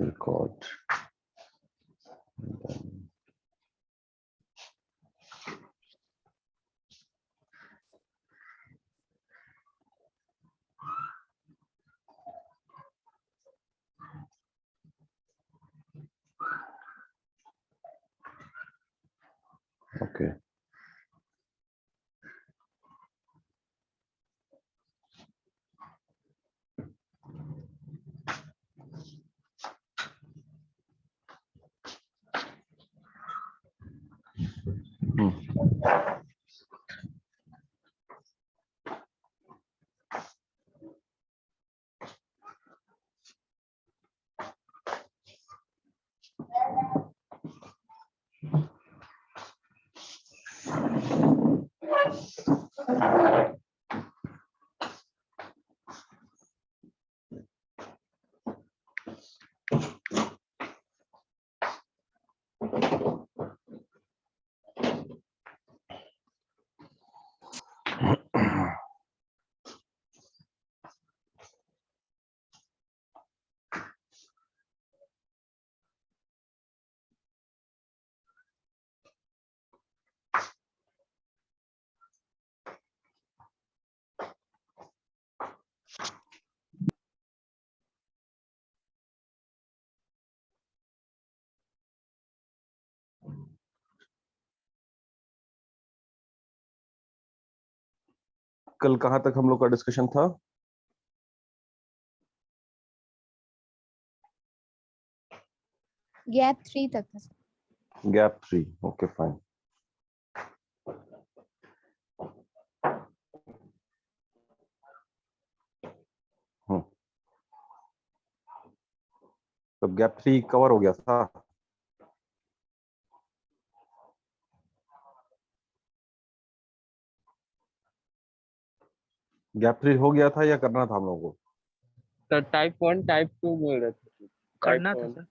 record. And then okay. कल कहाँ तक हम लोग का डिस्कशन था? गैप 3 तक था। गैप 3. Okay fine. तो गैप 3 कवर हो गया था. गैप 3 हो गया था या करना था हम लोगों को? सर टाइप 1 टाइप 2 बोल रहे थे करना था सर।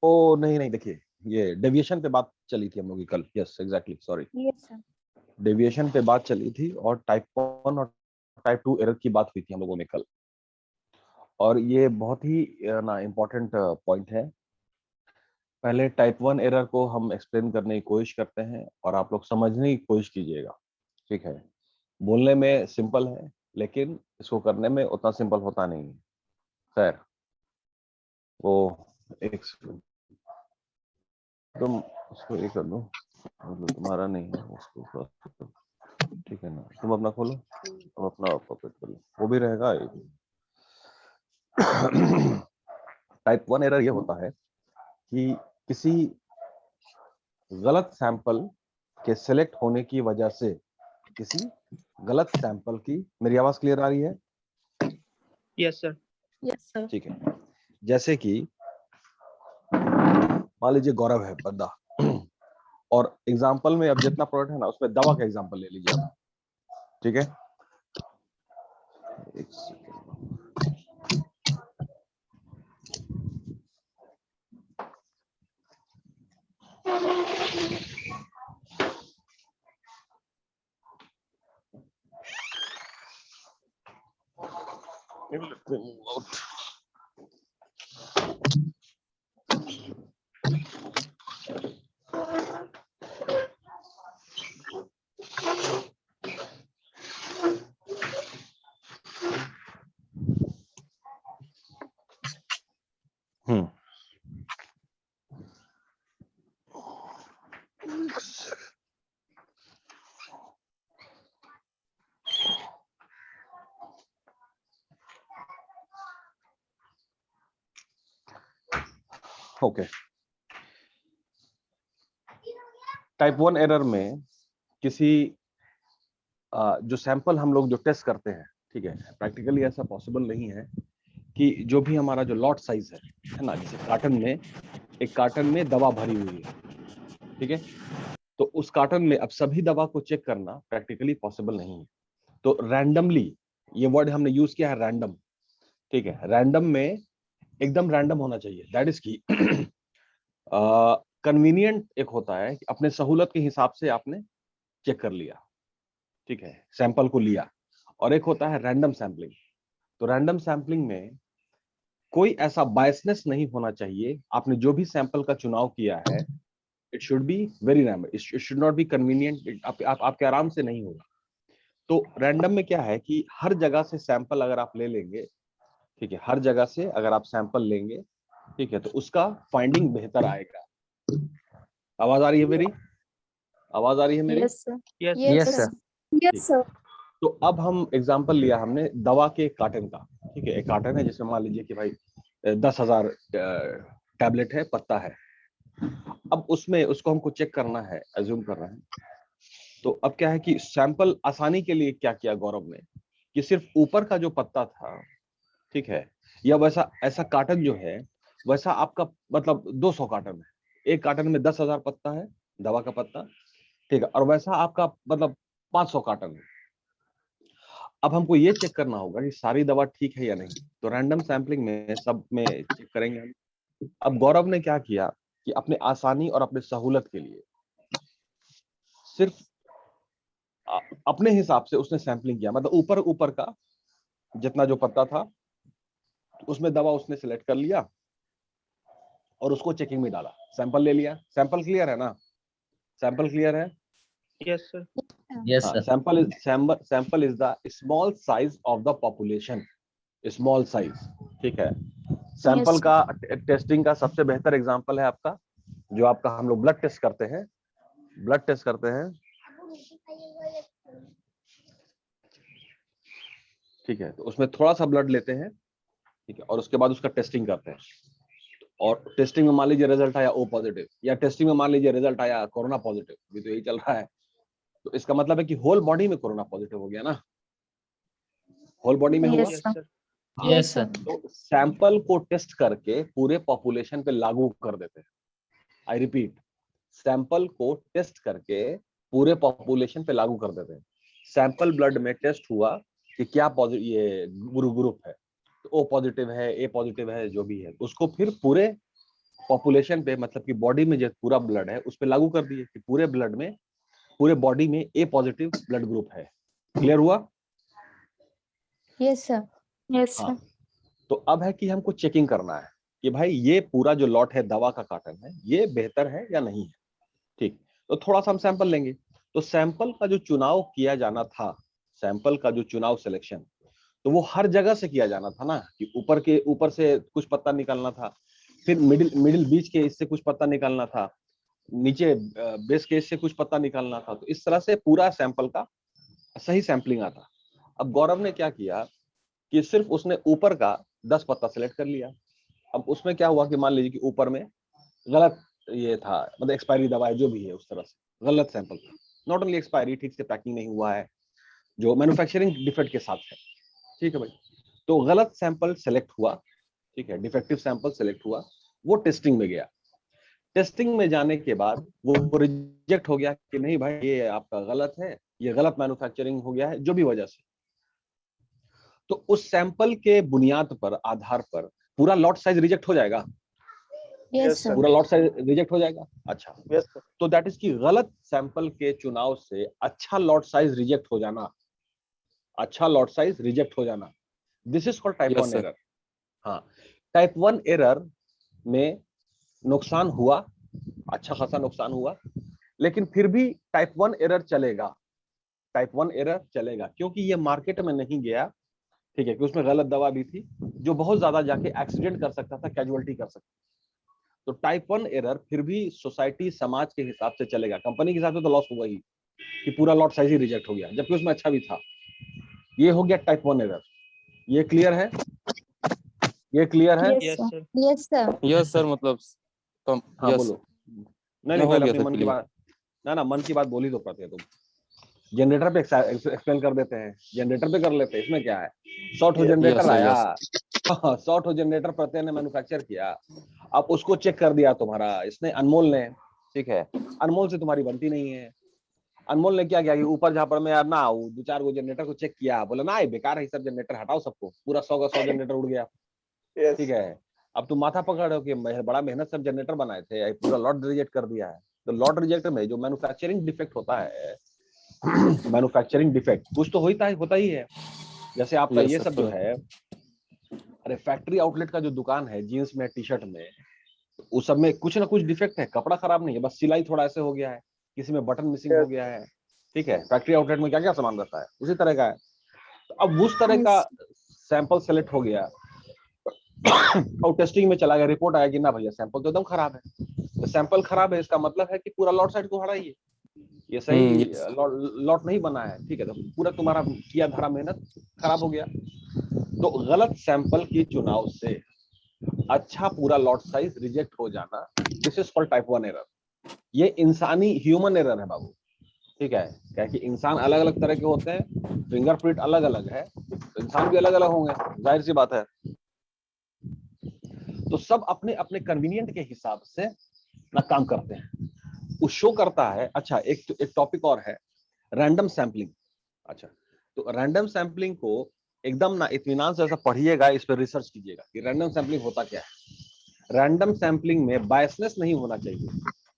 ओ नहीं देखिए, ये डेविएशन पे बात चली थी हम लोग की कल. Yes exactly, sorry. Yes sir. Deviation पे बात चली थी और टाइप 1 और टाइप 2 एरर की बात हुई थी हम लोगों में कल. और ये बहुत ही ना इम्पोर्टेंट पॉइंट है. पहले टाइप 1 एरर को हम एक्सप्लेन करने की कोशिश करते हैं और आप लोग समझने की कोशिश कीजिएगा. ठीक है, बोलने में सिंपल है लेकिन इसको करने में उतना सिंपल होता नहीं है. खैर, वो एक तुम उसको ये कर दो, मतलब तुम्हारा नहीं है उसको. ठीक है ना, तुम अपना खोलो, तुम अपना पॉकेट कर लो, वो भी रहेगा. टाइप 1 एरर ये होता है कि किसी गलत सैंपल के सिलेक्ट होने की वजह से किसी गलत सैंपल की, मेरी आवाज क्लियर आ रही है? Yes sir. Yes sir. ठीक है. जैसे कि मान लीजिए गौरव है बंदा, और एग्जांपल में अब जितना प्रोडक्ट है ना उसमें दवा का एग्जांपल ले लीजिए आप. ठीक है, एक सेकंड. ओके. टाइप 1 एरर में किसी जो सैंपल हम लोग जो टेस्ट करते हैं, ठीक है, प्रैक्टिकली ऐसा पॉसिबल नहीं है कि जो भी हमारा जो लॉट साइज है ना, जैसे कार्टन में, एक कार्टन में दवा भरी हुई है. ठीक है, तो उस कार्टन में अब सभी दवा को चेक करना प्रैक्टिकली पॉसिबल नहीं है. तो रैंडमली, ये वर्ड हमने यूज किया है रैंडम. ठीक है, रैंडम में एकदम रैंडम होना चाहिए. दैट इज की कन्वीनियंट एक होता है कि अपने सहूलत के हिसाब से आपने चेक कर लिया, ठीक है, सैंपल को लिया. और एक होता है रैंडम सैम्पलिंग. तो रैंडम सैम्पलिंग में कोई ऐसा बायसनेस नहीं होना चाहिए। आपने जो भी सैंपल का चुनाव किया है, it should be very random, it should not be convenient, आपके आराम से नहीं होगा। तो रैंडम में क्या है कि हर जगह से सैंपल अगर आप ले लेंगे, ठीक है, हर जगह से अगर आप सैंपल लेंगे, ठीक है, तो उसका फाइंडिंग बेहतर आएगा। आवाज आ रही है मेरी? आवाज आ रही है मेरी? Yes, sir. Yes, sir. Yes, Yes, sir. sir. Yes, sir. तो अब हम एग्जांपल लिया हमने दवा के कार्टन का, ठीक है, एक कार्टन है जिसमें मान लीजिए कि भाई 10,000 टैबलेट है, पत्ता है। अब उसमें उसको हमको चेक करना है, एज्यूम करना है। तो अब क्या है कि सैंपल आसानी के लिए क्या किया गौरव ने कि सिर्फ ऊपर का जो पत्ता था, ठीक है, या वैसा ऐसा कार्टन जो है वैसा आपका मतलब 200 कार्टन है, एक कार्टन में 10,000 पत्ता है दवा का पत्ता, ठीक है, और वैसा आपका मतलब 500 कार्टन है। अब हमको ये चेक करना होगा कि सारी दवा ठीक है या नहीं। तो रैंडम सैम्पलिंग में सब में चेक करेंगे हम। अब गौरव ने क्या किया कि अपने आसानी और अपने सहूलत के लिए सिर्फ अपने हिसाब से उसने सैंपलिंग किया, मतलब ऊपर ऊपर का जितना जो पत्ता था उसमें दवा उसने सिलेक्ट कर लिया और उसको चेकिंग में डाला, सैंपल ले लिया। सैंपल क्लियर है ना? सैंपल क्लियर है? Yes, sir. Yes, हाँ, sir. Sample is the small size of the population, small size, ठीक है। सैंपल Yes, का टेस्टिंग का सबसे बेहतर एग्जांपल है आपका जो आपका हम लोग ब्लड टेस्ट करते हैं, ब्लड टेस्ट करते हैं, ठीक है, तो उसमें थोड़ा सा ब्लड लेते हैं, ठीक है, और उसके बाद उसका टेस्टिंग करते हैं। और टेस्टिंग में मान लीजिए रिजल्ट आया ओ पॉजिटिव, या टेस्टिंग में मान लीजिए रिजल्ट आया कोरोना पॉजिटिव, अभी तो यही चल रहा है, तो इसका मतलब है कि होल बॉडी में कोरोना पॉजिटिव हो गया ना, होल बॉडी में हुआ। Yes, Yes, sir. sir. Yes, sir. तो सैंपल को टेस्ट करके पूरे पॉपुलेशन पे लागू कर देते हैं। आई रिपीट, सैंपल को टेस्ट करके पूरे पॉपुलेशन पे लागू कर देते हैं। सैंपल ब्लड में टेस्ट हुआ कि क्या पॉजिटिव ये ग्रुप है, तो ओ पॉजिटिव है, ए पॉजिटिव है, जो भी है, उसको फिर पूरे पॉपुलेशन पे, मतलब कि बॉडी में जो पूरा ब्लड है उस पे लागू कर दिए कि पूरे ब्लड में, पूरे बॉडी में ए पॉजिटिव ब्लड ग्रुप है। क्लियर हुआ? Yes, sir. Yes, हाँ, sir. तो अब है कि हमको चेकिंग करना है कि भाई ये पूरा जो लॉट है दवा का कार्टन है ये बेहतर है या नहीं है, ठीक। तो थोड़ा सा हम सैंपल लेंगे। तो सैंपल का जो चुनाव किया जाना था, सैंपल का जो चुनाव सिलेक्शन, तो वो हर जगह से किया जाना था ना, कि ऊपर से कुछ पत्ता निकालना था, फिर मिडिल बीच के इससे कुछ पत्ता निकालना था, नीचे बेस के इससे कुछ पत्ता निकालना था। तो इस तरह से पूरा सैंपल का सही सैंपलिंग आता। अब गौरव ने क्या किया कि सिर्फ उसने ऊपर का 10 पत्ता सिलेक्ट कर लिया। अब उसमें क्या हुआ कि मान लीजिए कि ऊपर में गलत ये था, मतलब एक्सपायरी दवाई जो भी है उस तरह से गलत सैंपल था। नॉट ओनली एक्सपायरी, ठीक से पैकिंग नहीं हुआ है, जो मैन्युफैक्चरिंग डिफेक्ट के साथ है, ठीक है भाई। तो गलत सैंपल सेलेक्ट हुआ, ठीक है, डिफेक्टिव सैंपल सेलेक्ट हुआ, वो टेस्टिंग में गया। टेस्टिंग में जाने के बाद वो रिजेक्ट हो गया कि नहीं भाई ये आपका गलत है, ये गलत मैन्युफैक्चरिंग हो गया है, जो भी वजह से। तो उस सैंपल के बुनियाद पर, आधार पर पूरा लॉट साइज रिजेक्ट हो जाएगा, Yes, sir. पूरा लॉट साइज रिजेक्ट हो जाएगा। अच्छा, Yes, sir. तो दैट इज की गलत सैंपल के चुनाव से अच्छा लॉट साइज रिजेक्ट हो जाना, अच्छा लॉट साइज रिजेक्ट हो जाना, this is called type 1 error. हाँ, टाइप 1 एरर में नुकसान हुआ, अच्छा खासा नुकसान हुआ, लेकिन फिर भी टाइप 1 एरर चलेगा, टाइप 1 एरर चलेगा, क्योंकि ये मार्केट में नहीं गया, ठीक है, कि उसमें गलत दवा भी थी जो बहुत ज्यादा जाके एक्सीडेंट कर सकता था, कैजुअलिटी कर सकता था। तो टाइप 1 एरर फिर भी सोसाइटी, समाज के हिसाब से चलेगा, कंपनी के हिसाब से तो लॉस हुआ ही कि पूरा लॉट साइज ही रिजेक्ट हो गया, जबकि उसमें अच्छा भी था। ये हो गया टाइप 1 एरर। ये क्लियर है? ये क्लियर है? Yes, Yes, sir. sir. Yes, sir. Yes, sir. मतलब हाँ yes. बोलो। नहीं ना नहीं, हो पहले गया अपनी था मन की clear. बात, ना मन की बात बोल ही तो पाते हैं तुम। जनरेटर पे एक्सप्लेन कर देते हैं, जनरेटर पे कर लेते हैं, इसमें क्या है। 100 ठो Yes, जनरेटर sir. आया, Yes. 100 ठो जनरेटर प्रत्यय ने मैन्युफैक्चर किया, अब उसको चेक कर दिया तुम्हारा इसने, अनमोल ने, ठीक है, अनमोल से तुम्हारी बनती नहीं है। अनमोल ने क्या किया कि ऊपर जहां पर मैं यार ना 2-4 गो जनरेटर को चेक किया, बोला ना ये बेकार है, सब जनरेटर हटाओ सबको, पूरा 100 का 100 जनरेटर उड़ गया, ठीक है। अब तुम माथा पकड़ हो कि बड़ा मेहनत सब जनरेटर बनाए थे, पूरा लॉट रिजेक्ट कर दिया है। तो लॉट रिजेक्ट में जो मैन्युफैक्चरिंग डिफेक्ट होता है, मैन्युफैक्चरिंग डिफेक्ट कुछ तो होता ही है। जैसे आपका Yes, ये sir. सब जो है, अरे फैक्ट्री आउटलेट का जो दुकान है जीन्स में टी शर्ट में, उस सब में कुछ ना कुछ डिफेक्ट है, कपड़ा खराब नहीं है, बस सिलाई थोड़ा ऐसे हो गया है, किसी में बटन मिसिंग हो गया है, ठीक है। फैक्ट्री आउटलेट में क्या क्या सामान रहता है, उसी तरह का है। तो अब उस तरह का सैंपल सेलेक्ट हो गया और टेस्टिंग में चला गया, रिपोर्ट आया कि ना भैया सैंपल तो एकदम खराब है। तो सैंपल खराब है इसका मतलब है कि पूरा लॉट साइड को हटाइए, ये सही लॉट नहीं बना है, ठीक है। तो पूरा तुम्हारा किया धरा मेहनत खराब हो गया। तो गलत सैंपल की चुनाव से अच्छा पूरा लॉट साइज रिजेक्ट हो जाना, this is called type 1 error. ये इंसानी ह्यूमन एरर है बाबू, ठीक है। क्या कि इंसान अलग अलग तरह के होते हैं, फिंगरप्रिंट अलग अलग है, तो इंसान भी अलग अलग होंगे, जाहिर सी बात है। तो सब अपने अपने कन्वीनियंट के हिसाब से ना काम करते हैं, वो शो करता है। अच्छा, एक टॉपिक और है, रैंडम सैम्पलिंग। अच्छा, तो रैंडम सैम्पलिंग को एकदम ना इत्मीनान से ऐसा पढ़िएगा, इस पर रिसर्च कीजिएगा कि रैंडम सैम्पलिंग होता क्या है। रैंडम सैम्पलिंग में बायसनेस नहीं होना चाहिए,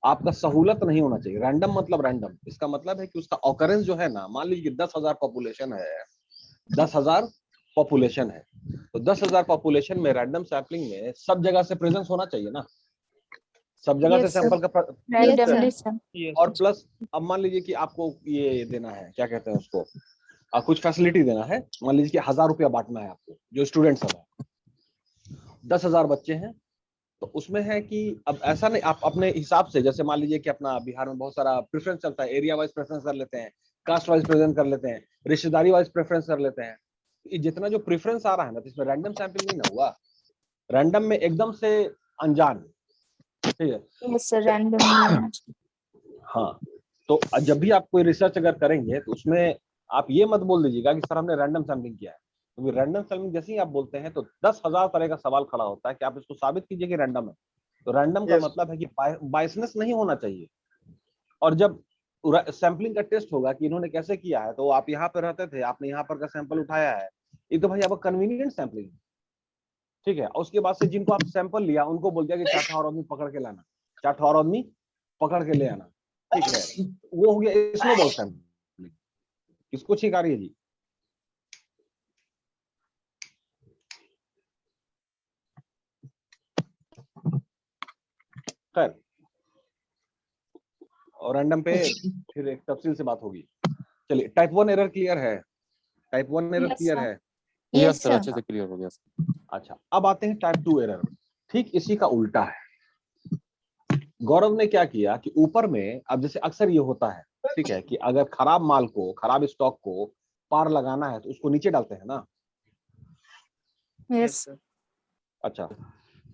आपका सहूलत नहीं होना चाहिए। रैंडम मतलब रैंडम, इसका मतलब है कि उसका ऑकरेंस जो है ना, मान लीजिए कि 10,000 पॉपुलेशन है, 10,000 पॉपुलेशन है, तो 10,000 पॉपुलेशन में रैंडम सैम्पलिंग में सब जगह से प्रेजेंस होना चाहिए ना, सब जगह से Yes, sir. सैंपल का Randomly, sir. Yes, और sir. प्लस अब मान लीजिए कि आपको ये देना है, क्या कहते हैं उसको, कुछ फैसिलिटी देना है। मान लीजिए कि 1,000 रुपया बांटना है आपको, जो स्टूडेंट सब है, 10,000 बच्चे हैं, तो उसमें है कि अब ऐसा नहीं, आप अपने हिसाब से, जैसे मान लीजिए कि अपना बिहार में बहुत सारा प्रेफरेंस चलता है, एरिया वाइज प्रेफरेंस कर लेते हैं, कास्ट वाइज प्रेजेंट कर लेते हैं, रिश्तेदारी वाइज प्रेफरेंस कर लेते हैं। ये जितना जो प्रेफरेंस आ रहा है ना, तो इसमें रैंडम सैंपलिंग नहीं ना हुआ, रैंडम में एकदम से अनजान, ठीक है। Yes, sir. Randomly. हाँ, तो जब भी आप कोई रिसर्च अगर करेंगे तो उसमें आप ये मत बोल दीजिएगा कि सर हमने रैंडम सैम्पलिंग किया है, क्योंकि रैंडम सैम्पलिंग जैसे ही आप बोलते हैं तो 10,000 तरह का सवाल खड़ा होता है कि आप इसको साबित कीजिए कि रैंडम है। तो रैंडम का मतलब है कि बायसनेस नहीं होना चाहिए। और जब सैम्पलिंग का टेस्ट होगा कि इन्होंने कैसे किया है, तो आप यहाँ पर रहते थे, आपने यहाँ पर का सैंपल उठाया है, ये तो भाई आपका कन्वीनियंट सैम्पलिंग, ठीक है। और उसके बाद से जिनको आप सैंपल लिया उनको बोल दिया कि 4 और आदमी पकड़ के लाना, 4 और आदमी पकड़ के ले आना, ठीक है। वो हो गया स्नोबॉल सैंपलिंग। किसको छींक आ रही है जी? खैर, और रैंडम पे फिर एक तफसील से बात होगी। चलिए, टाइप 1 एरर क्लियर है? Type 1 error Yes, clear sir. है? Yes Yes, sir, sir. अच्छे से क्लियर हो गया सर। अच्छा, अब आते हैं टाइप 2 एरर। ठीक इसी का उल्टा है। गौरव ने क्या किया कि ऊपर में, अब जैसे अक्सर ये होता है, ठीक है, कि अगर खराब माल को, खराब स्टॉक को पार लगाना है तो उसको नीचे डालते हैं ना। Yes, Yes. sir. अच्छा,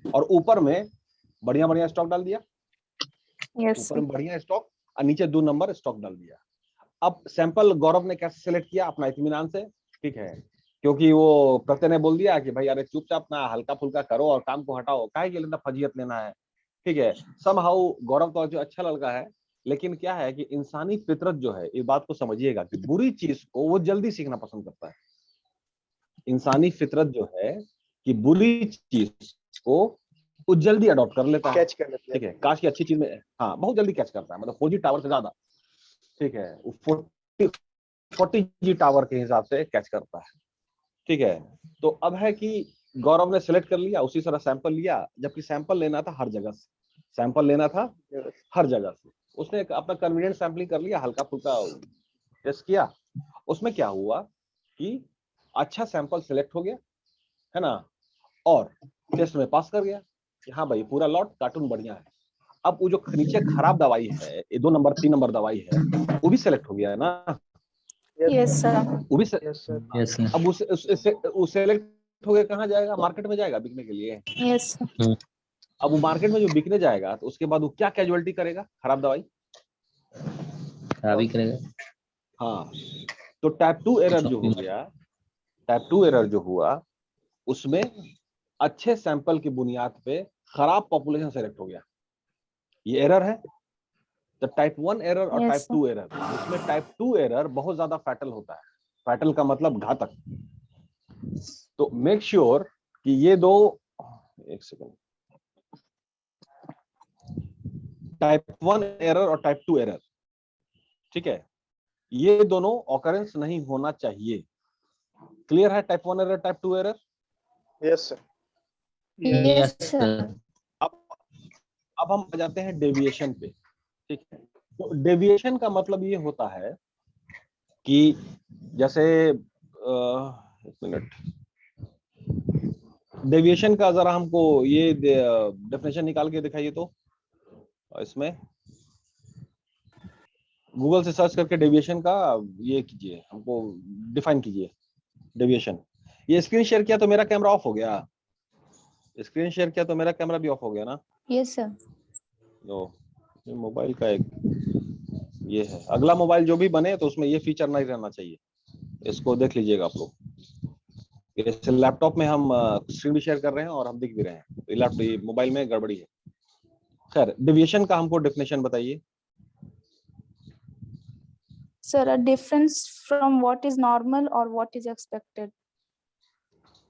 और ऊपर में बढ़िया बढ़िया स्टॉक डाल दिया, Yes, ऊपर sir. में बढ़िया स्टॉक और नीचे 2 नंबर स्टॉक डाल दिया। अब सैंपल गौरव ने कैसे सिलेक्ट किया? अपना इत्मीनान से, ठीक है, क्योंकि वो प्रत्यय ने बोल दिया कि भाई अरे चुपचाप ना हल्का फुल्का करो और काम को हटाओ, काहे के लिए फजीयत लेना है, ठीक है। समहाउ गौरव तो जो अच्छा लड़का है, लेकिन क्या है कि इंसानी फितरत जो है, इस बात को समझिएगा कि बुरी चीज को वो जल्दी सीखना पसंद करता है। इंसानी फितरत जो है कि बुरी चीज को वो जल्दी अडॉप्ट कर लेता है, कैच कर लेते ठीक हैं। है। काश की अच्छी चीज में, हाँ, बहुत जल्दी कैच करता है, मतलब 4G टावर से ज्यादा, ठीक है, वो 40G टावर के हिसाब से कैच करता है, ठीक है। तो अब है कि गौरव ने सिलेक्ट कर लिया, उसी तरह सैंपल लिया, जबकि सैंपल लेना था हर जगह से, सैंपल लेना था हर जगह से। उसने अपना कन्वीनियंट सैंपलिंग कर लिया, हल्का फुल्का टेस्ट किया। उसमें क्या हुआ कि अच्छा सैंपल सिलेक्ट हो गया, है ना, और टेस्ट में पास कर गया कि हाँ भाई पूरा लॉट कार्टून बढ़िया है। अब वो जो नीचे खराब दवाई है, ये 2 नंबर 3 नंबर दवाई है, वो भी सिलेक्ट हो गया है ना, Yes, sir. वो भी यस सर। Yes sir. अब उस सेलेक्ट हो गया, कहाँ जाएगा? मार्केट में जाएगा बिकने के लिए। Yes, sir. अब वो मार्केट में जो बिकने जाएगा तो उसके बाद वो क्या कैजुअलिटी करेगा? खराब दवाई, खराब ही करेगा। हाँ। तो टाइप 2 एरर जो हो गया, टाइप 2 एरर जो हुआ, उसमें अच्छे सैंपल की बुनियाद पे खराब पॉपुलेशन सेलेक्ट हो गया, ये एरर है। तो टाइप 1 एरर और Yes, टाइप sir. 2 एरर, इसमें टाइप 2 एरर बहुत ज्यादा फैटल होता है। फैटल का मतलब घातक। तो मेक श्योर कि ये दो, एक सेकंड, टाइप 1 एरर और टाइप 2 एरर, ठीक है, ये दोनों ऑकरेंस नहीं होना चाहिए। क्लियर है? Type 1 error, type 2 error. Yes, sir. Yes, Yes, sir. sir. अब हम आ जाते हैं डेविएशन पे, ठीक है। तो डेविएशन का मतलब ये होता है कि जैसे एक मिनट, डेविएशन का जरा हमको ये डेफिनेशन निकाल के दिखाइए तो। इसमें गूगल से सर्च करके डेविएशन का ये कीजिए, हमको डिफाइन कीजिए डेविएशन। ये स्क्रीन शेयर किया तो मेरा कैमरा ऑफ हो गया, स्क्रीन शेयर किया तो मेरा कैमरा भी ऑफ हो गया ना। Yes, sir. ये मोबाइल का एक ये है, अगला मोबाइल जो भी बने तो उसमें ये फीचर नहीं रहना चाहिए, इसको देख लीजिएगा आप लोग। जैसे लैपटॉप में हम स्क्रीन भी शेयर कर रहे हैं और हम दिख भी रहे हैं, तो लैपटॉप मोबाइल में गड़बड़ी है। खैर, डेविएशन का हमको डेफिनेशन बताइए। Sir, a difference from what is normal or what is expected.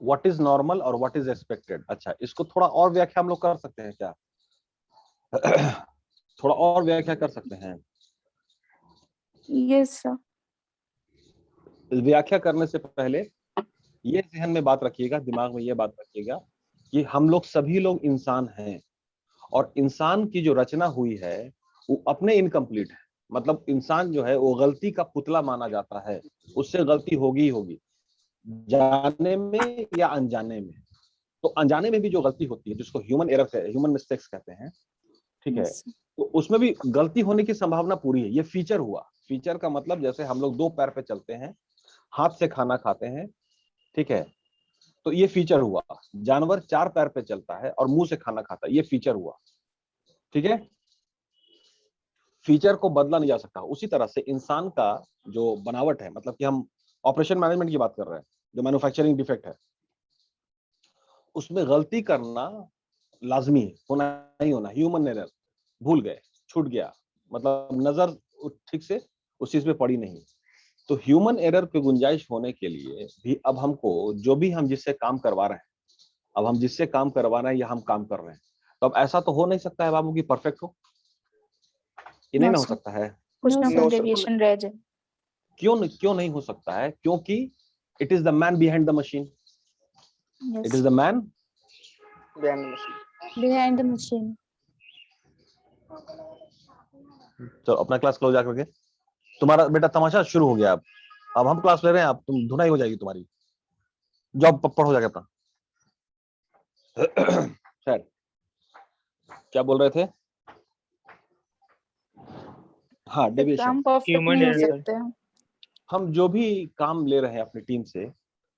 What is normal और व्हाट इज एक्सपेक्टेड। अच्छा, इसको थोड़ा और व्याख्या हम लोग कर सकते हैं क्या? थोड़ा और व्याख्या कर सकते हैं। Yes, sir. व्याख्या करने से पहले ये ध्यान में बात रखिएगा, दिमाग में ये बात रखिएगा कि हम लोग सभी लोग इंसान हैं और इंसान की जो रचना हुई है वो अपने इनकम्प्लीट है। मतलब इंसान जो है वो गलती का पुतला माना जाता है, उससे गलती होगी ही होगी, जाने में या अनजाने में। तो अनजाने में भी जो गलती होती है जिसको ह्यूमन एरर है, ह्यूमन मिस्टेक्स कहते हैं, ठीक है, Yes, sir. तो उसमें भी गलती होने की संभावना पूरी है। ये फीचर हुआ। फीचर का मतलब जैसे हम लोग दो पैर पे चलते हैं, हाथ से खाना खाते हैं, ठीक है, तो ये फीचर हुआ। जानवर चार पैर पे चलता है और मुंह से खाना खाता है, ये फीचर हुआ, ठीक है। फीचर को बदला नहीं जा सकता। उसी तरह से इंसान का जो बनावट है, मतलब कि हम ऑपरेशन मैनेजमेंट की बात कर रहे हैं, जो मैन्युफैक्चरिंग डिफेक्ट है, उसमें गलती करना लाजमी है, होना नहीं होना। ह्यूमन एरर, भूल गए, छूट गया, मतलब नजर ठीक से उस चीज पे पड़ी नहीं। तो ह्यूमन एरर पे गुंजाइश होने के लिए भी अब हमको जो भी हम जिससे काम करवा रहे हैं, अब हम जिससे काम करवा रहे हैं या हम काम कर रहे हैं, तो अब ऐसा तो हो नहीं सकता है बाबू की परफेक्ट हो, ये नहीं No, ना हो sir. सकता है। कुछ ना No, कुछ sir. deviation रह जाए. क्यों नहीं हो सकता है? क्योंकि it is the man behind the machine, Yes. It is the man Behind the machine. Behind the machine. तो अपना क्लास क्लोज आकर के, तुम्हारा बेटा तमाशा शुरू हो गया। अब हम क्लास ले रहे हैं, अब तुम धुनाई हो जाएगी तुम्हारी, जॉब पढ़ हो जाएगा अपना। खैर, क्या बोल रहे थे? हाँ, डेविएशन। हम परफेक्ट Human नहीं हो error. सकते हैं. हम जो भी काम ले रहे हैं अपनी टीम से,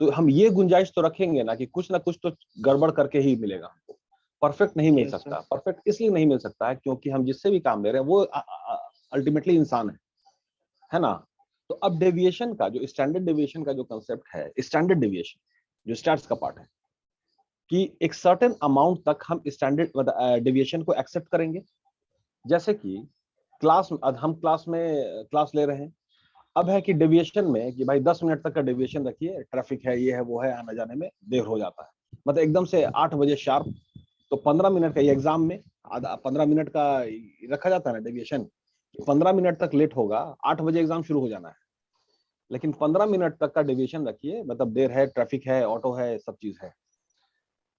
तो हम ये गुंजाइश तो रखेंगे ना कि कुछ ना कुछ तो गड़बड़ करके ही मिलेगा हमको। परफेक्ट नहीं मिल Yes, सकता। परफेक्ट इसलिए नहीं मिल सकता है क्योंकि हम जिससे भी काम ले रहे हैं वो अल्टीमेटली इंसान है ना। तो अब डेविएशन का जो स्टैंडर्ड डेविएशन का जो कंसेप्ट है, स्टैंडर्ड डेविएशन जो स्टैट्स का पार्ट है, कि एक सर्टेन अमाउंट तक हम स्टैंडर्ड डेविएशन को एक्सेप्ट करेंगे। जैसे कि हम क्लास ले रहे हैं, अब है कि डेविएशन में कि भाई 10 मिनट तक का डेविएशन रखिए, ट्रैफिक है, ये है, वो है, आने जाने में देर हो जाता है। मतलब एकदम से 8 बजे शार्प, तो 15 मिनट का, ये एग्जाम में आधा 15 मिनट का रखा जाता है ना डेविएशन, 15 मिनट तक लेट होगा, 8 बजे एग्जाम शुरू हो जाना है, लेकिन 15 मिनट तक का डेविएशन रखिए, मतलब देर है, ट्रैफिक है, ऑटो है, सब चीज है,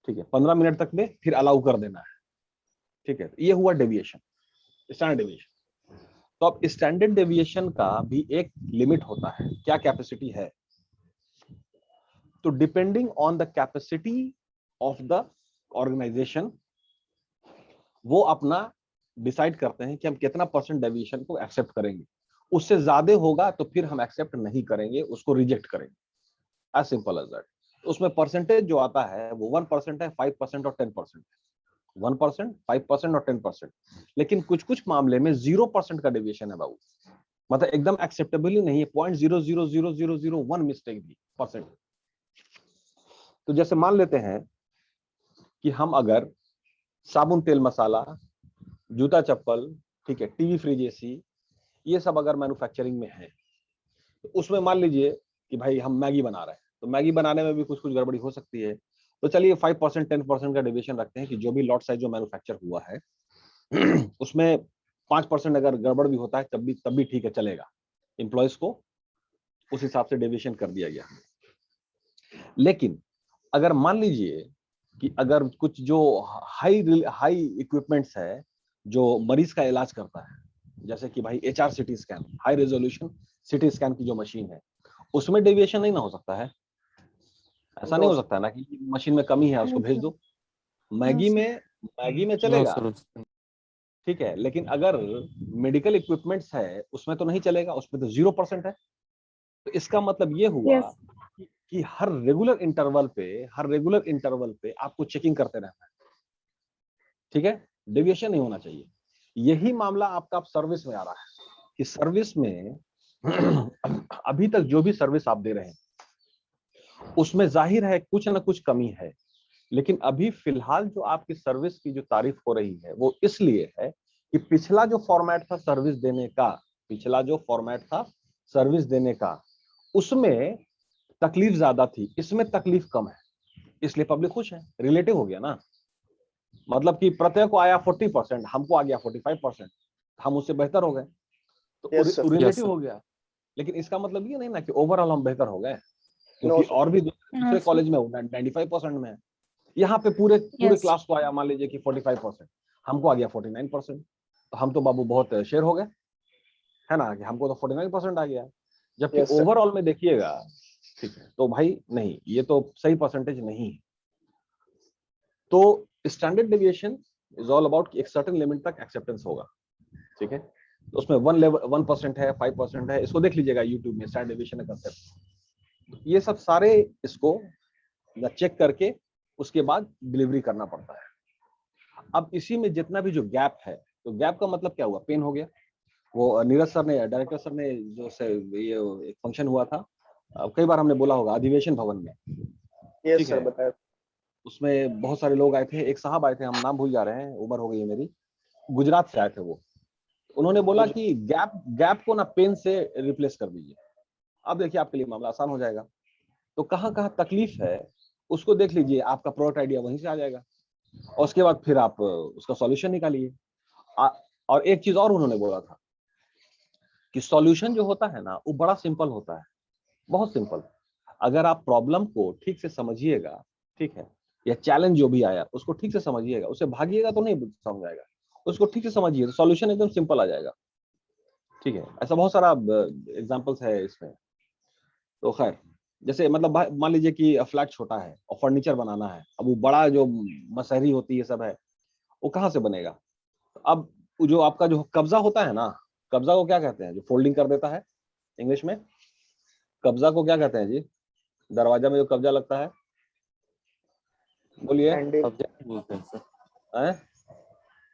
ठीक है, 15 मिनट तक में फिर अलाउ कर देना है, ठीक है। ये हुआ डेविएशन, स्टैंडर्ड डेविएशन। तो अब स्टैंडर्ड डेविएशन का भी एक लिमिट होता है, क्या कैपेसिटी है। तो depending on the capacity of the organisation, वो अपना डिसाइड करते हैं कि हम कितना परसेंट डेविएशन को एक्सेप्ट करेंगे। उससे ज्यादा होगा तो फिर हम एक्सेप्ट नहीं करेंगे, उसको रिजेक्ट करेंगे, एज सिंपल एज दैट। उसमें परसेंटेज जो आता है वो 1% है, 5% और 10% है। 1%, 5% और 10%। लेकिन कुछ कुछ मामले में 0% का डेविएशन है बाबू, मतलब एकदम एक्सेप्टेबल ही नहीं है, 0.0000001 मिस्टेक भी परसेंट। तो जैसे मान लेते हैं कि हम अगर साबुन, तेल, मसाला, जूता चप्पल, ठीक है, टीवी, फ्रिज, एसी, ये सब अगर मैन्युफैक्चरिंग में है, तो उसमें मान लीजिए कि भाई हम मैगी बना रहे हैं, तो मैगी बनाने में भी कुछ कुछ गड़बड़ी हो सकती है। तो चलिए 5%, 10% का डेविएशन रखते हैं कि जो भी लॉट साइज जो मैन्युफैक्चर हुआ है उसमें 5% अगर गड़बड़ भी होता है तब भी ठीक है, चलेगा। एम्प्लॉयज को उस हिसाब से डेविएशन कर दिया गया। लेकिन अगर मान लीजिए कि अगर कुछ जो हाई हाई इक्विपमेंट्स है जो मरीज का इलाज करता है, जैसे कि भाई HR CT scan, high resolution CT scan की जो मशीन है, उसमें डेविएशन नहीं ना हो सकता है? ऐसा नहीं हो सकता है ना कि मशीन में कमी है उसको भेज दो। मैगी में नो चलेगा, सर, ठीक है, लेकिन अगर मेडिकल इक्विपमेंट्स है उसमें तो नहीं चलेगा, उसमें तो 0% है। तो इसका मतलब ये हुआ Yes. कि हर रेगुलर इंटरवल पे आपको चेकिंग करते रहना है, ठीक है, डेविएशन नहीं होना चाहिए। यही मामला आपका सर्विस में आ रहा है कि सर्विस में अभी तक जो भी सर्विस आप दे रहे हैं उसमें जाहिर है कुछ ना कुछ कमी है, लेकिन अभी फिलहाल जो आपकी सर्विस की जो तारीफ हो रही है वो इसलिए है कि पिछला जो फॉर्मेट था सर्विस देने का, उसमें तकलीफ ज्यादा थी, इसमें तकलीफ कम है, इसलिए पब्लिक खुश है। रिलेटिव हो गया ना, मतलब कि प्रत्यय को आया 40%, हमको आ गया 45%, हम उससे बेहतर हो गए, तो Yes, sir. Yes, relative sir. हो गया। लेकिन इसका मतलब ये नहीं ना कि ओवरऑल हम बेहतर हो गए, No, क्योंकि sir. और भी दूसरे sir. कॉलेज में 95% में है, यहाँ पे पूरे Yes. क्लास को आया मान लीजिए कि 45%, हमको आ गया 49%, तो हम तो बाबू बहुत शेयर हो गए, है ना, कि हमको तो 49% आ गया, जबकि Yes, sir. ओवरऑल में देखिएगा, ठीक है, तो भाई नहीं, ये तो सही परसेंटेज नहीं है। तो standard deviation is all about एक सर्टेन लिमिट तक एक्सेप्टेंस होगा, ठीक है, तो उसमें 1% है, 5% है, इसको देख लीजिएगा यूट्यूब में स्टैंडर्ड डेविएशन का कंसेप्ट। ये सब सारे इसको चेक करके उसके बाद डिलीवरी करना पड़ता है। अब इसी में जितना भी जो गैप है, तो गैप का मतलब क्या हुआ, पेन हो गया। वो नीरज सर ने, डायरेक्टर सर ने जो ये एक फंक्शन हुआ था, कई बार हमने बोला होगा, अधिवेशन भवन में, Yes, ठीक sir. है, बताया. उसमें बहुत सारे लोग आए थे, एक साहब आए थे, हम नाम भूल जा रहे हैं, उम्र हो गई है मेरी, गुजरात से आए थे वो। उन्होंने बोला कि गैप को ना पेन से रिप्लेस कर दीजिए। अब देखिए आपके लिए मामला आसान हो जाएगा। तो कहाँ कहाँ तकलीफ है उसको देख लीजिए, आपका प्रोडक्ट आइडिया वहीं से आ जाएगा, और उसके बाद फिर आप उसका सॉल्यूशन निकालिए। और एक चीज और उन्होंने बोला था कि सॉल्यूशन जो होता है ना वो बड़ा सिंपल होता है, बहुत सिंपल। अगर आप प्रॉब्लम को ठीक से समझिएगा, ठीक है, या चैलेंज जो भी आया उसको ठीक से समझिएगा, उससे भागिएगा तो नहीं समझ आएगा, उसको ठीक से समझिए तो सॉल्यूशन एकदम सिंपल आ जाएगा, ठीक है। ऐसा बहुत सारा एग्जांपल्स है इसमें। तो खैर, जैसे मतलब मान लीजिए कि फ्लैट छोटा है और फर्नीचर बनाना है, अब वो बड़ा जो मसहरी होती है सब है, वो कहाँ से बनेगा। अब जो आपका जो कब्जा होता है ना, कब्जा को क्या कहते हैं, जो फोल्डिंग कर देता है इंग्लिश में, कब्जा को क्या कहते हैं जी, दरवाजा में जो कब्जा लगता है, बोलिए। Handle. कब्जा ही बोलते हैं सर, हैं?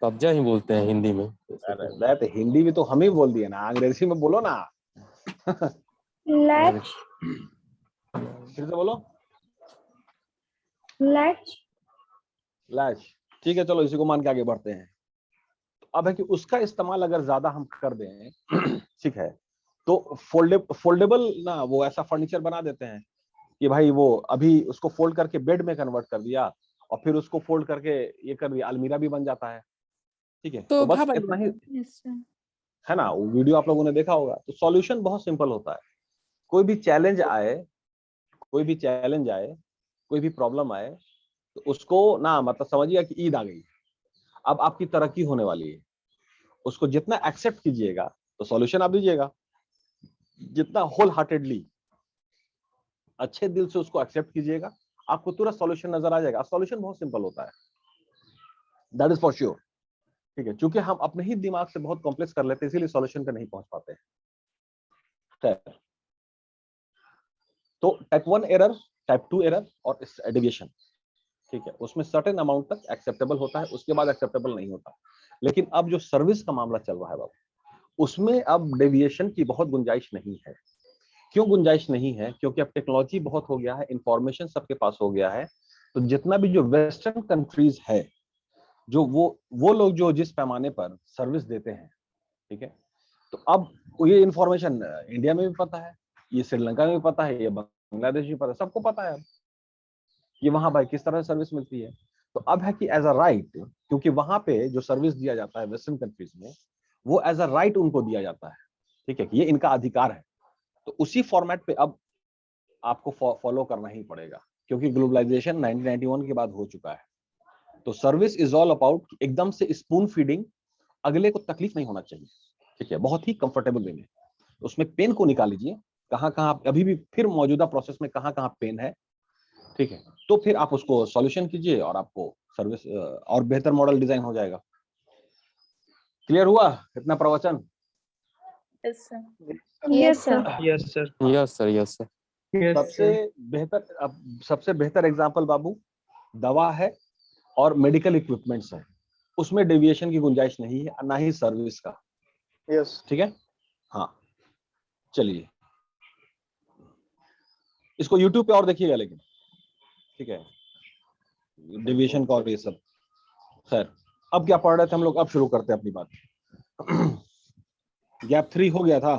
कब्जा ही बोलते हैं हिंदी में। अरे तो हिंदी भी तो हम ही बोल दिए ना, अंग्रेजी में बोलो ना। Latch. फिर से बोलो। Latch. लैच, ठीक है, चलो इसी को मान के आगे बढ़ते हैं। तो अब है कि उसका इस्तेमाल अगर ज्यादा हम कर दें, ठीक है, तो फोल्डेबल ना वो ऐसा फर्नीचर बना देते हैं कि भाई वो अभी उसको फोल्ड करके बेड में कन्वर्ट कर दिया, और फिर उसको फोल्ड करके ये कर दिया, अलमीरा भी बन जाता है, ठीक है। तो बस इतना ही Yes, sir. है ना, वो वीडियो आप लोगों ने देखा होगा। तो सॉल्यूशन बहुत सिंपल होता है। कोई भी चैलेंज आए, कोई भी प्रॉब्लम आए, तो उसको ना मतलब समझिए कि ईद आ गई, अब आपकी तरक्की होने वाली है, उसको जितना एक्सेप्ट कीजिएगा तो सॉल्यूशन आप दीजिएगा, जितना होल हार्टेडली अच्छे दिल से उसको एक्सेप्ट कीजिएगा, आपको तुरंत सॉल्यूशन नजर आ जाएगा। सॉल्यूशन बहुत सिंपल होता है, दैट इज फॉर श्योर, ठीक है, क्योंकि हम अपने ही दिमाग से बहुत कॉम्प्लेक्स कर लेते हैं, इसीलिए सॉल्यूशन पे नहीं पहुंच पाते हैं। तो टाइप 1 एरर, टाइप 2 एरर और डेविएशन, ठीक है, उसमें सर्टेन अमाउंट तक एक्सेप्टेबल होता है, उसके बाद एक्सेप्टेबल नहीं होता। लेकिन अब जो सर्विस का मामला चल रहा है बाबू, उसमें अब डेविएशन की बहुत गुंजाइश नहीं है। क्यों गुंजाइश नहीं है? क्योंकि अब टेक्नोलॉजी बहुत हो गया है, इंफॉर्मेशन सबके पास हो गया है। तो जितना भी जो वेस्टर्न कंट्रीज है, जो वो लोग जो जिस पैमाने पर सर्विस देते हैं, ठीक है, तो अब ये इंफॉर्मेशन इंडिया में भी पता है, ये श्रीलंका में भी पता है, ये बांग्लादेश में पता है, सबको पता है अब कि वहां भाई किस तरह सर्विस मिलती है। तो अब है कि एज अ राइट, क्योंकि वहां पे जो सर्विस दिया जाता है वेस्टर्न कंट्रीज में, वो एज अ राइट उनको दिया जाता है, ठीक है, कि ये इनका अधिकार है। तो उसी फॉर्मेट पे अब आपको फॉलो करना ही पड़ेगा। क्योंकि ग्लोबलाइजेशन 1991 के बाद हो चुका है। तो सर्विस इज ऑल अबाउट एकदम से स्पून फीडिंग, अगले को तकलीफ नहीं होना चाहिए, ठीक है, बहुत ही कंफर्टेबल वे में। उसमें पेन को निकाल लीजिए, कहाँ कहाँ अभी भी फिर मौजूदा प्रोसेस में कहाँ कहाँ पेन है, ठीक है, तो फिर आप उसको सॉल्यूशन कीजिए और आपको सर्विस और बेहतर मॉडल डिजाइन हो जाएगा। क्लियर हुआ इतना प्रवचन? Yes, sir. Yes, sir. Yes, sir. Yes sir, yes sir. Yes, सबसे बेहतर, अब सबसे बेहतर एग्जांपल बाबू दवा है और मेडिकल इक्विपमेंट्स है, उसमें डेविएशन की गुंजाइश नहीं है, ना ही सर्विस का, Yes. ठीक है। हाँ चलिए इसको YouTube पे और देखिएगा लेकिन, ठीक है, डेविएशन का और ये सब। खैर अब क्या पढ़ रहे थे हम लोग, अब शुरू करते हैं अपनी बात। गैप 3 हो गया था।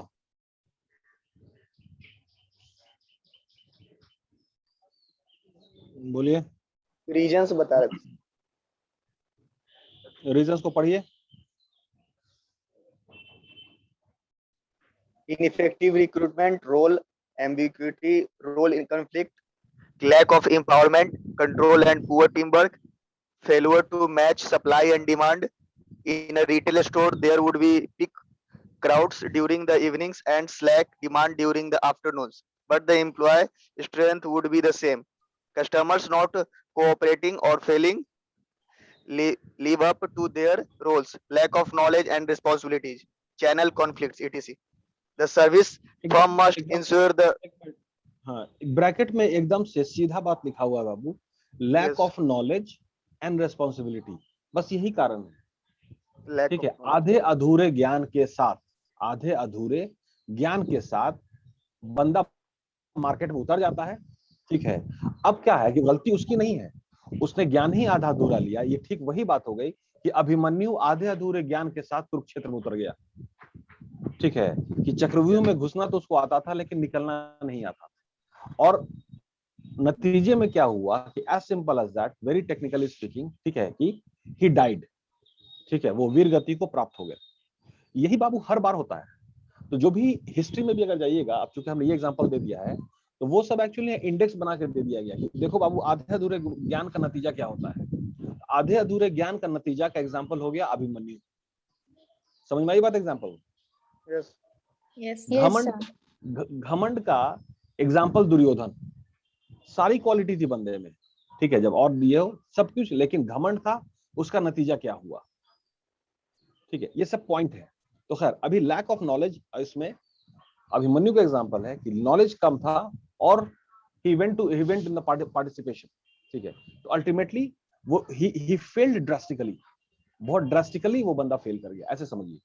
बोलिए, Regions बता रहे थे। रीजंस को पढ़िए। Ineffective recruitment, role ambiguity, role in conflict, lack of empowerment, control and poor teamwork, failure to match supply and demand. In a retail store, there would be peak crowds during the evenings and slack demand during the afternoons, but the employee strength would be the same. Customers not cooperating or failing live up to their roles, lack of knowledge and responsibilities, channel conflicts, etc. The service firm must ensure the हाँ bracket में एकदम से सीधा बात लिखा हुआ है बाबू, lack Yes. Of knowledge and responsibility, बस यही कारण है, lack ठीक of है। knowledge. आधे अधूरे ज्ञान के साथ, आधे अधूरे ज्ञान के साथ बंदा मार्केट में उतर जाता है, ठीक है। अब क्या है कि गलती उसकी नहीं है, उसने ज्ञान ही आधा अधूरा लिया। ये ठीक वही बात हो गई कि अभिमन्यु आधे अधूरे ज्ञान के साथ कुरुक्षेत्र में उतर गया, ठीक है, कि चक्रव्यूह में घुसना तो उसको आता था लेकिन निकलना नहीं आता। और नतीजे में क्या हुआ कि as simple as that, very technically speaking, ठीक है, कि ही डाइड, ठीक है, वो वीर गति को प्राप्त हो गया। यही बाबू हर बार होता है। तो जो भी हिस्ट्री में भी अगर जाइएगा, अब चूंकि हमने ये एग्जांपल दे दिया है, तो वो सब एक्चुअली इंडेक्स बना के दे दिया गया कि देखो बाबू आधे अधूरे ज्ञान का नतीजा क्या होता है। आधे अधूरे ज्ञान का नतीजा का एग्जाम्पल हो गया अभिमन्यु। समझ में आई बात? Example Yes. Yes. घमंड, घमंड का एग्जाम्पल दुर्योधन। सारी क्वालिटी थी बंदे में, ठीक है, जब और दिए हो सब कुछ, लेकिन घमंड था, उसका नतीजा क्या हुआ, ठीक है, ये सब पॉइंट है। तो खैर अभी लैक ऑफ नॉलेज, इसमें अभिमन्यु का एग्जांपल है कि नॉलेज कम था और he went in the participation, ठीक है। तो अल्टीमेटली वो ही फेल्ड ड्रास्टिकली, बहुत ड्रास्टिकली वो बंदा फेल कर गया, ऐसे समझिए।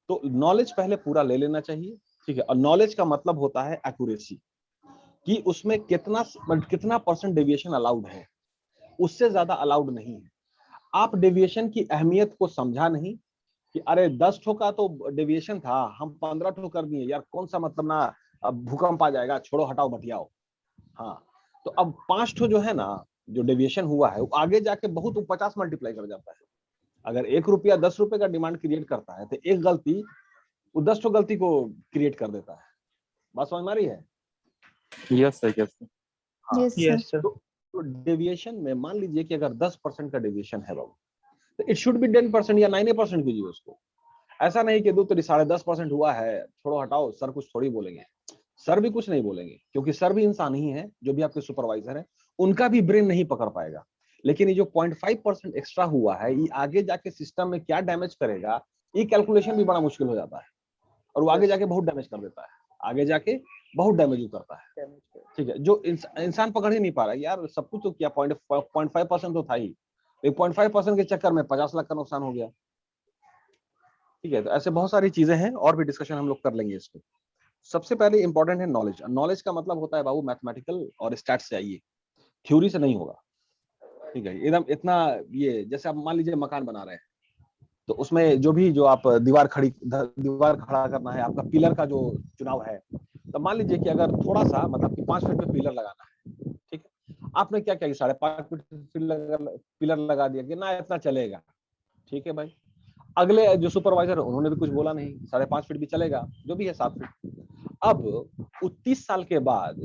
तो नॉलेज पहले पूरा ले लेना चाहिए, ठीक है। और नॉलेज का मतलब होता है एक्यूरेसी, कि उसमें कितना परसेंट डेविएशन अलाउड है, उससे ज्यादा अलाउड नहीं है। आप डेविएशन की अहमियत को समझा नहीं कि अरे 10 ठो का तो डेविएशन था, हम 15 ठो कर दिए यार, कौन सा मतलब ना, अब भूकंप आ जाएगा, छोड़ो हटाओ बटियाओ। हाँ, तो अब 5 ठो जो है ना, जो डेविएशन हुआ है, वो आगे जाके बहुत 50 मल्टीप्लाई कर जाता है। अगर 1 रुपया 10 रुपए का डिमांड क्रिएट करता है, तो एक गलती वो 10 ठो गलती को क्रिएट कर देता है। बात समझ में आ रही है? Yes sir, yes sir. Yes, sir. Yes, sir. तो डेविएशन में मान लीजिए कि अगर 10% का डेविएशन है बाबू, तो इट शुड बी 10% या 9% कीजिए उसको। ऐसा नहीं कि 10.5% हुआ है, छोड़ो हटाओ, सर कुछ थोड़ी बोलेंगे। सर भी कुछ नहीं बोलेंगे, क्योंकि सर भी इंसान ही है, जो भी आपके सुपरवाइजर है उनका भी ब्रेन नहीं पकड़ पाएगा। लेकिन ये जो 0.5% एक्स्ट्रा हुआ है, ये आगे जाके सिस्टम में क्या डैमेज करेगा, ये कैलकुलेशन भी बड़ा मुश्किल हो जाता है, और वो आगे जाके बहुत डैमेज कर देता है, आगे जाके बहुत डैमेज करता है, ठीक है। जो इंसान पकड़ ही नहीं पा रहा यार, सब कुछ तो किया, 0.5% तो था ही, 0.5% के चक्कर में 50 लाख का नुकसान हो गया, ठीक है। तो ऐसे बहुत सारी चीजें हैं, और भी डिस्कशन हम लोग कर लेंगे इस पे। सबसे पहले इंपॉर्टेंट है नॉलेज। नॉलेज का मतलब होता है बाबू मैथमेटिकल और स्टैट्स से आइए, थ्योरी से नहीं होगा, ठीक है। एकदम इतना, ये जैसे आप मान लीजिए मकान बना रहे हैं, तो उसमें जो आप दीवार खड़ा करना है, आपका पिलर का जो चुनाव है, तो मान लीजिए कि अगर थोड़ा सा मतलब कि 5 फीट पे पिलर लगाना है, ठीक है, आपने क्या किया कि 5.5 फीट पिलर लगा दिया कि ना इतना चलेगा, ठीक है भाई। अगले जो सुपरवाइजर है उन्होंने भी कुछ बोला नहीं, 5.5 फीट भी चलेगा, जो भी है 7 फीट। अब 30 साल के बाद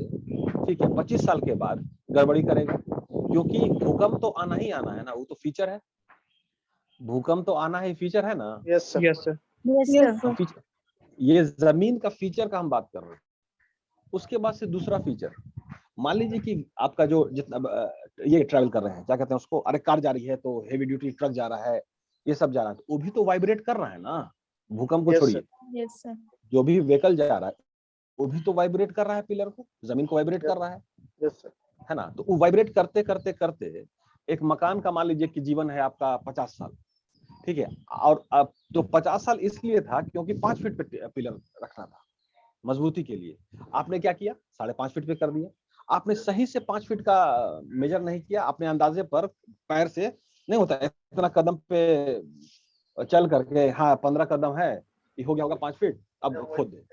ठीक है, 25 साल के बाद गड़बड़ी करेगा, क्योंकि भूकंप तो आना ही आना है ना, वो तो फीचर है, भूकंप तो आना ही फीचर है ना। Yes sir. Yes, sir. हम फीचर, ये जमीन का फीचर का हम बात कर रहे हैं। उसके बाद से दूसरा फीचर, मान लीजिए कि आपका जो जितना ये ट्रैवल कर रहे हैं, क्या कहते हैं उसको, अरे कार जा रही है तो हेवी ड्यूटी ट्रक जा रहा है, ये सब जा रहा है, तो वो भी तो वाइब्रेट कर रहा है ना, भूकंप को Yes, छोड़िए, Yes, sir. जो भी व्हीकल जा रहा है वो भी तो वाइब्रेट कर रहा है, पिलर को, जमीन को वाइब्रेट कर रहा है यस सर। है ना। तो वो वाइब्रेट करते करते करते एक मकान का मान लीजिए कि जीवन है आपका 50 साल, ठीक है, और अब तो 50 साल इसलिए था क्योंकि 5 फीट पे पिलर रखना था मजबूती के लिए। आपने क्या किया, 5.5 फीट पे कर दिया। आपने सही से 5 फीट का मेजर नहीं किया, अपने अंदाजे पर पैर से नहीं होता, इतना कदम पे चल करके, हाँ 15 कदम है, ये हो गया होगा 5 फीट, अब खोद दे,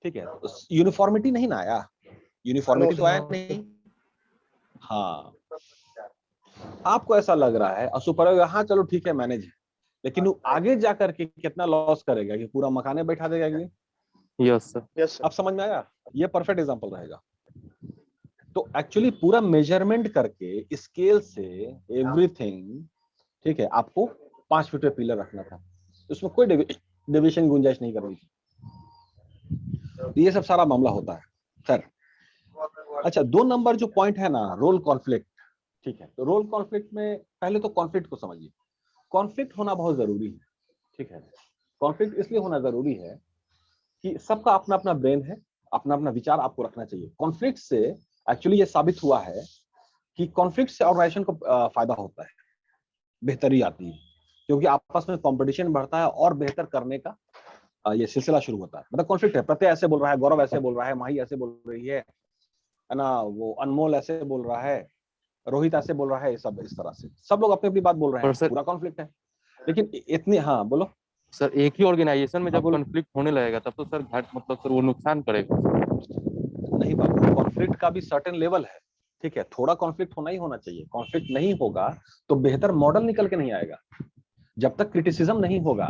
ठीक है। यूनिफॉर्मिटी नहीं ना आया, यूनिफॉर्मिटी तो आया नहीं। हाँ, आपको ऐसा लग रहा है और सुपर, हाँ चलो ठीक है मैनेज है, लेकिन वो आगे जाकर के कितना लॉस करेगा कि पूरा मकाने बैठा देगा कि। Yes sir. Yes sir. अब समझ में आया, ये परफेक्ट एग्जांपल रहेगा। तो एक्चुअली पूरा मेजरमेंट करके स्केल से एवरीथिंग, ठीक है, आपको 5 फीट पे पिलर रखना था, उसमें कोई डेविएशन की गुंजाइश नहीं करनी थी। तो ये सब सारा मामला होता है सर। अच्छा, 2 नंबर जो पॉइंट है ना, रोल कॉन्फ्लिक्ट, ठीक है। तो रोल कॉन्फ्लिक्ट में पहले तो कॉन्फ्लिक्ट को समझिए, कॉन्फ्लिक्ट होना बहुत जरूरी है, ठीक है। कॉन्फ्लिक्ट इसलिए होना जरूरी है कि सबका अपना अपना ब्रेन है, अपना अपना विचार आपको रखना चाहिए। कॉन्फ्लिक्ट से एक्चुअली ये साबित हुआ है कि कॉन्फ्लिक्ट से ऑर्गेनाइजेशन को फायदा होता है, बेहतरी आती है, क्योंकि आपस में कंपटीशन बढ़ता है और बेहतर करने का ये सिलसिला शुरू होता है। मतलब कॉन्फ्लिक्ट है, प्रत्यय ऐसे बोल रहा है, गौरव ऐसे बोल रहा है, माही ऐसे बोल रही है ना, वो अनमोल ऐसे बोल रहा है, रोहित ऐसे बोल रहा है, सब इस तरह से सब लोग अपनी अपनी बात बोल रहे हैं, पूरा कॉन्फ्लिक्ट है। लेकिन इतनी, हाँ बोलो सर, एक ही ऑर्गेनाइजेशन में हाँ, जब बोलो। कॉन्फ्लिक्ट होने लगेगा तब तो सर घाट मतलब सर वो नुकसान करेगा। नहीं बाबू, कॉन्फ्लिक्ट का भी सर्टेन लेवल है, ठीक है, थोड़ा कॉन्फ्लिक्ट होना ही होना चाहिए। कॉन्फ्लिक्ट नहीं होगा तो बेहतर मॉडल निकल के नहीं आएगा। जब तक क्रिटिसिज्म नहीं होगा,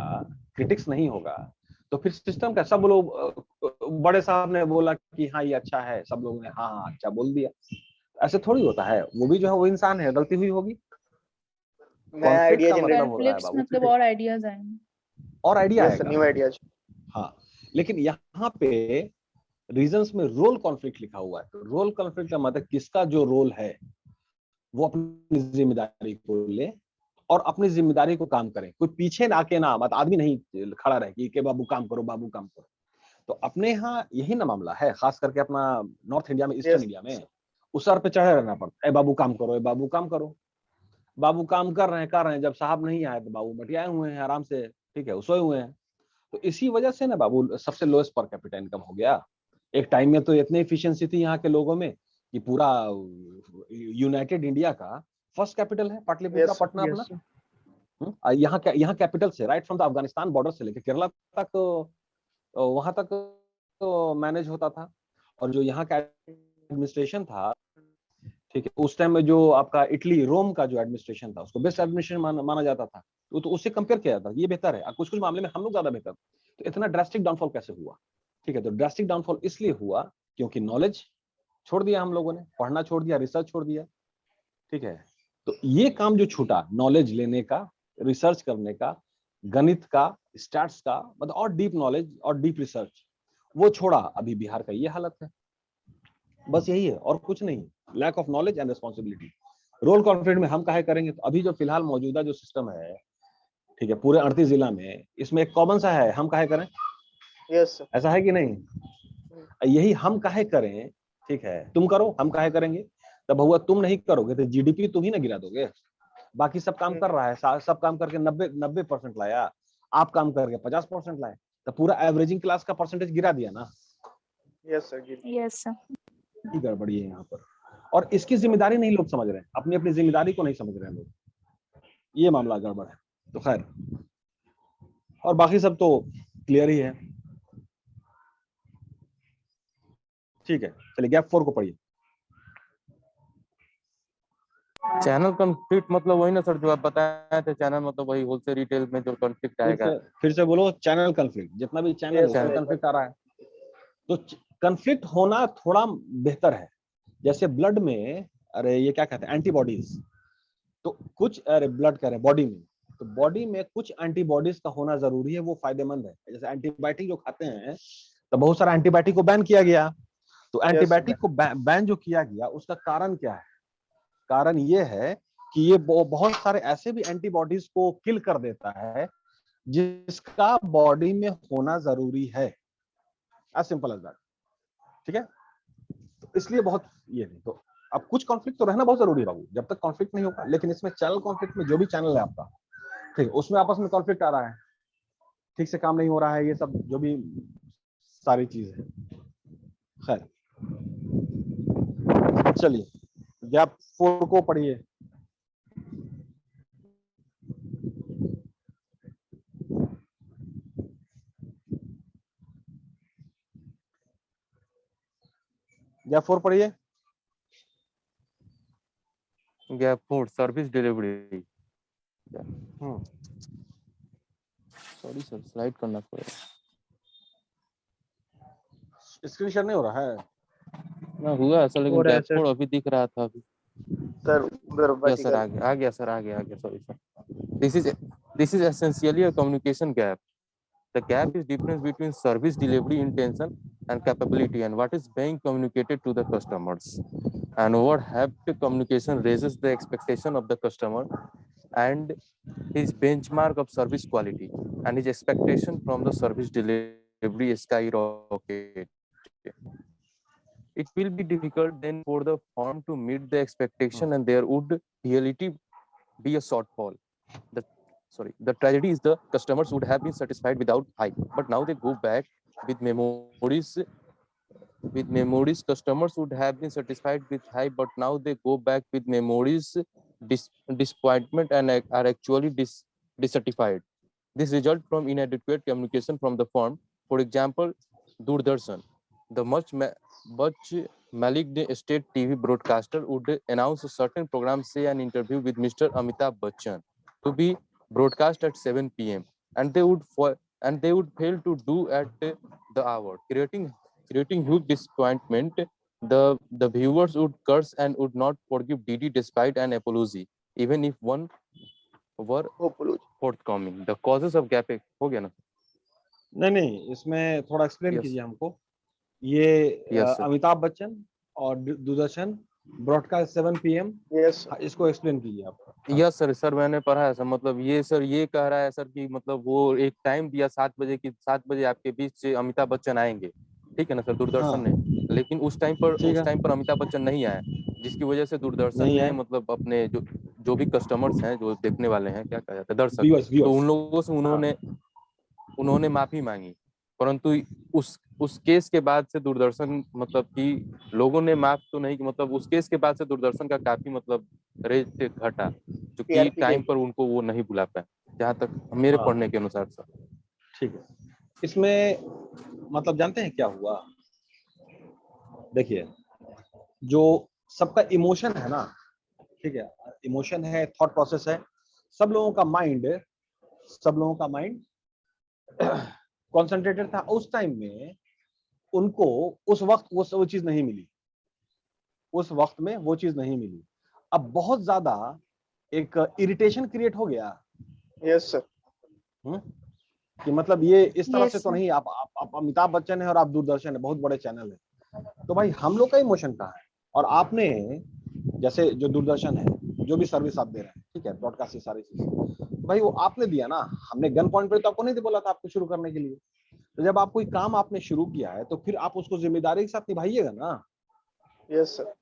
क्रिटिक्स नहीं होगा, तो फिर सिस्टम का, सब लोग, बड़े साहब ने बोला कि हाँ ये अच्छा है, सब लोगों ने हाँ अच्छा बोल दिया, ऐसे थोड़ी होता है। वो भी जो है वो इंसान है, गलती हुई होगी। नया कॉन्फ्लिक्ट आइडिया का मतलब जनरेट, हो रहा है Conflicts बाबू, मतलब और ideas आएंगे. और आइडिया यस सर, आएगा, न्यू आइडियाज। हाँ। लेकिन यहाँ पे रीजंस में रोल कॉन्फ्लिक्ट लिखा हुआ है, तो रोल कॉन्फ्लिक्ट का मतलब किसका जो रोल है वो अपनी जिम्मेदारी को ले और अपनी जिम्मेदारी को काम करें। कोई पीछे ना आके ना, मत आदमी नहीं खड़ा रहे कि बाबू काम करो, बाबू काम करो। तो अपने यहाँ यही ना मामला है, खास करके अपना नॉर्थ इंडिया में, ईस्टर्न इंडिया में उस सर पे चढ़े रहना पड़ता है, बाबू काम करो, बाबू काम करो। बाबू काम कर रहे हैं, जब साहब नहीं आए तो बाबू मटियाए हुए हैं आराम से, ठीक है, सोए हुए हैं। तो इसी वजह से ना बाबू सबसे लोएस्ट पर कैपिटा इनकम हो गया। एक टाइम में तो इतनी एफिशिएंसी थी यहाँ के लोगों में कि पूरा यूनाइटेड इंडिया का फर्स्ट कैपिटल है पाटलिपुत्रा, पटना अपना। यहाँ कैपिटल से right from the Afghanistan border से लेकर केरला तक, वहां तक तो मैनेज होता था। और जो यहाँ का एडमिनिस्ट्रेशन था, ठीक है, उस टाइम में जो आपका इटली रोम का जो एडमिनिस्ट्रेशन था उसको बेस्ट एडमिनिस्ट्रेशन माना जाता था, तो उससे कंपेयर किया जाता, ये बेहतर है। कुछ कुछ मामले में हम लोग ज्यादा बेहतर। तो इतना ड्रास्टिक डाउनफॉल कैसे हुआ? ठीक है, तो ड्रास्टिक डाउनफॉल इसलिए हुआ क्योंकि नॉलेज छोड़ दिया हम लोगों ने, पढ़ना छोड़ दिया, रिसर्च छोड़ दिया, ठीक है। तो ये काम जो छूटा, नॉलेज लेने का, रिसर्च करने का, गणित का, स्टैट्स का, मतलब और डीप नॉलेज और डीप रिसर्च, वो छोड़ा। अभी बिहार का ये हालत है, बस यही है और कुछ नहीं। Lack of knowledge and responsibility. Role conflict में हम काहे करेंगे? तो अभी जो फिलहाल मौजूदा जो सिस्टम है, ठीक है, पूरे 38 जिला में, इसमें एक कॉमन सा है, हम काहे करें? Yes sir. ऐसा है कि नहीं? यही हम काहे करें, ठीक है, तुम करो, हम काहे करेंगे? तब हुआ तुम नहीं करोगे तो जीडीपी तुम ही ना गिरा दोगे। बाकी सब काम कर रहा है, सब काम करके 90% लाया, आप काम करके 50% लाए, तो पूरा एवरेजिंग क्लास का परसेंटेज गिरा दिया ना। यस सर जी। Yes, sir. ये गड़बड़ी है यहाँ पर, और इसकी जिम्मेदारी नहीं लोग समझ रहे हैं, अपनी अपनी जिम्मेदारी को नहीं समझ रहे हैं लोग, ये मामला गड़बड़ है। तो खैर, और बाकी सब तो क्लियर ही है, ठीक है। चलिए गैप 4 को पढ़िए। चैनल कॉन्फ्लिक्ट मतलब वही ना सर जो आप बताए थे, चैनल मतलब वही होलसेल रिटेल में जो कॉन्फ्लिक्ट आएगा। फिर से बोलो, चैनल कॉन्फ्लिक्ट, जितना भी चैनल है Yes, उसमें sir. कॉन्फ्लिक्ट आ रहा है, तो कॉन्फ्लिक्ट होना थोड़ा बेहतर है, जैसे ब्लड में, अरे ये क्या कहते हैं, एंटीबॉडीज, तो कुछ, अरे ब्लड कह रहे हैं, बॉडी में, तो बॉडी में कुछ एंटीबॉडीज का होना जरूरी है, वो फायदेमंद है। जैसे एंटीबायोटिक जो खाते हैं, तो बहुत सारा एंटीबायोटिक को बैन किया गया। तो एंटीबायोटिक को बैन जो किया गया, उसका कारण क्या है? कारण ये है कि ये बहुत सारे ऐसे भी एंटीबॉडीज को किल कर देता है जिसका बॉडी में होना जरूरी है। As simple as that. ठीक है, तो इसलिए बहुत ये नहीं, तो अब कुछ कॉन्फ्लिक्ट तो रहना बहुत जरूरी है बाबू, जब तक कॉन्फ्लिक्ट नहीं होगा। लेकिन इसमें चैनल कॉन्फ्लिक्ट में जो भी चैनल है आपका, ठीक है, उसमें आपस में कॉन्फ्लिक्ट आ रहा है, ठीक से काम नहीं हो रहा है, ये सब जो भी सारी चीज है। खैर, चलिए गैप 4 को पढ़िए। गैप 4 पढ़िए। Gap 4 service delivery. Sorry sir, slide करना पड़ेगा। स्क्रीन शेयर नहीं हो रहा है ना हुआ ऐसा, लेकिन हो रहा है गैप सर। 4 अभी दिख रहा था अभी। सर उधर यस सर, आ गया सर, आ गया sorry sir. This is essentially a communication gap. The gap is difference between service delivery intention and capability, and what is being communicated to the customers. And overlapped communication raises the expectation of the customer and his benchmark of service quality, and his expectation from the service delivery skyrocket. It will be difficult then for the firm to meet the expectation, and there would reality be a shortfall. The tragedy is the customers would have been satisfied without hype, but now they go back with memories. Customers would have been satisfied with hype, but now they go back with memories, disappointment, and are actually dissatisfied. This result from inadequate communication from the firm. For example, Doordarshan, the much malignant state TV broadcaster, would announce a certain program, say an interview with Mr. Amitabh Bachchan, to be broadcast at 7 p.m. and they would fail to do at the hour, creating huge disappointment. The viewers would curse and would not forgive DD despite an apology, even if one were forthcoming. The causes of gap हो गया ना? नहीं, इसमें थोड़ा explain Yes. कीजिए हमको। ये Yes, sir. Amitabh Bachchan और दूरदर्शन ब्रॉडकास्ट 7 PM, यस इसको एक्सप्लेन कीजिए आप। यस सर मैंने पढ़ा है सर। मतलब ये सर ये कह रहा है सर कि मतलब वो एक टाइम दिया 7 बजे आपके बीच से अमिताभ बच्चन आएंगे, ठीक है ना सर, दूरदर्शन ने। लेकिन उस टाइम पर अमिताभ बच्चन नहीं आए, जिसकी वजह से दूरदर्शन नहीं ने आए। मतलब अपने जो भी कस्टमर्स हैं, जो देखने वाले हैं, क्या कहा जाता है, दर्शक, व्यूअर्स तो उन लोगों से उन्होंने माफी मांगी। परंतु उस केस के बाद से दूरदर्शन मतलब कि लोगों ने माफ तो नहीं, मतलब उस केस के बाद से दूरदर्शन का काफी मतलब रेट घटा, क्योंकि टाइम पर उनको वो नहीं बुला पाए, जहाँ तक मेरे पढ़ने के अनुसार सर। ठीक है, इसमें मतलब जानते हैं क्या हुआ? देखिए, जो सबका इमोशन है ना, ठीक है, इमोशन है, थॉट प्रोसेस है, सब लोगों का माइंड कॉन्सेंट्रेटेड था उस टाइम में। उनको उस वक्त वो चीज नहीं मिली, उस वक्त में वो चीज नहीं मिली। अब बहुत ज्यादा एक इरिटेशन क्रिएट हो गया। Yes sir. कि मतलब ये इस तरह Yes, से तो sir. नहीं, आप अमिताभ बच्चन है और आप दूरदर्शन है, बहुत बड़े चैनल है, तो भाई हम लोग का इमोशन कहाँ है? और आपने जैसे जो दूरदर्शन है, जो भी सर्विस आप दे रहे हैं, ठीक है, ब्रॉडकास्ट की सारी चीज, भाई वो आपने दिया ना। हमने गन पॉइंट पे तो आपको नहीं बोला था आपको शुरू करने के लिए। तो जब आप कोई काम आपने शुरू किया है, तो फिर आप उसको जिम्मेदारी के साथ निभाइएगा ना। Yes sir.